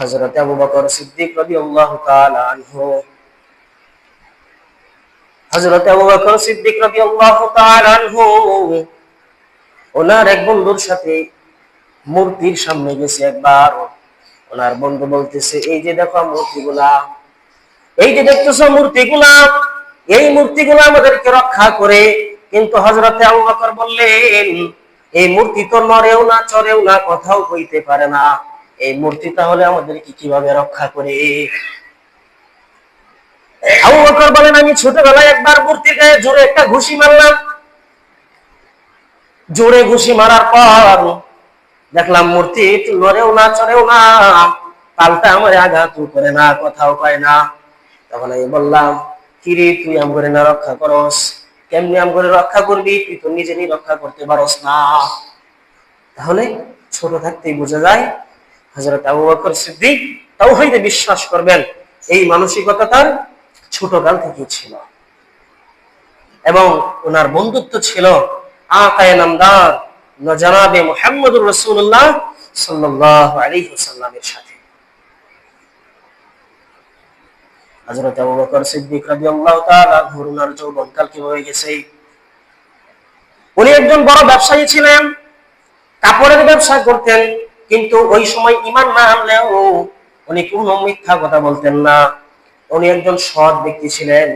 হযরত আবু বকর সিদ্দিক রাদিয়াল্লাহু তাআলা আনহু হযরত আবু বকর সিদ্দিক রাদিয়াল্লাহু তাআলা আনহু ওনার এক বন্ধুর সাথে মূর্তির সামনে গেছে একবার। ওনার বন্ধু বলতেছে, এই যে দেখো মূর্তিগুলা, এই যে দেখতেছো মূর্তিগুলা, এই মূর্তিগুলা আমাদেরকে রক্ষা করে। কিন্তু হযরতে আবু বকর বললেন, এই মূর্তি তো নড়েও না, চড়েও না, কথাও কইতে পারে না, এই মূর্তি তাহলে আমাদেরকে কিভাবে রক্ষা করে? আবু বকর বলেন, আমি ছোটবেলায় একবার মূর্তির গায়ে জোরে একটা ঘুষি মারলাম। জোরে ঘুষি মারার পর দেখলাম মূর্তি নড়েও না, চড়েও না, পাল্টা আমার আঘাত করে না, কথাও পায় না। তখন আমি বললাম, কিরে তুই আম করে না রক্ষা করস? কেমনি আম করে রক্ষা করবি? তুই তো নিজেরই রক্ষা করতে পারস না। তাহলে ছোট থাকতেই বোঝা যায় হযরত আবু বকর সিদ্দিক তাওহীদে বিশ্বাস করবেন, এই মানসিকতা তার ছোটকাল থেকে ছিল। এবং ওনার বন্ধুত্ব ছিল আকায়ে নামদার জনাবে মুহাম্মদুর রাসূলুল্লাহ সাল্লাল্লাহু আলাইহি ওয়াসাল্লামের সাথে। হযরত আবু বকর সিদ্দিক রাদিয়াল্লাহু তাআলা ওনার যৌবনকাল কিভাবে গেছে? উনি একজন বড় ব্যবসায়ী ছিলেন, কাপড়ের ব্যবসা করতেন। কিন্তু ওই সময় ঈমান না আনলেও উনি কোনো মিথ্যা কথা বলতেন না। উনি একজন সৎ ব্যক্তি ছিলেন,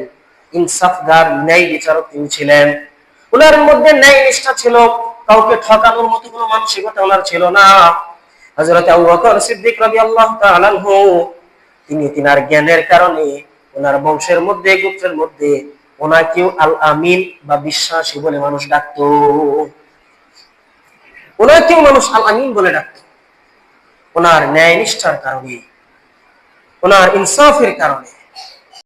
ইনসাফগার, ন্যায় বিচারক তিনি ছিলেন। ওনার মধ্যে ন্যায় নিষ্ঠা ছিল, কাউকে ঠকানোর মতো কোনো মানসিকতা ওনার ছিল না। হযরত আবু বকর সিদ্দিক রাদিয়াল্লাহু তাআলা আনহু তিনি তিনার জ্ঞানের কারণে ওনার বংশের মধ্যে, গোত্রের মধ্যে ওনাকেও আল আমিন বা বিশ্বাসী বলে মানুষ ডাকতো। ওনাকেও মানুষ আল আমিন বলে ডাকতো ওনার ন্যায় নিষ্ঠার কারণে, ওনার ইনসাফের কারণে।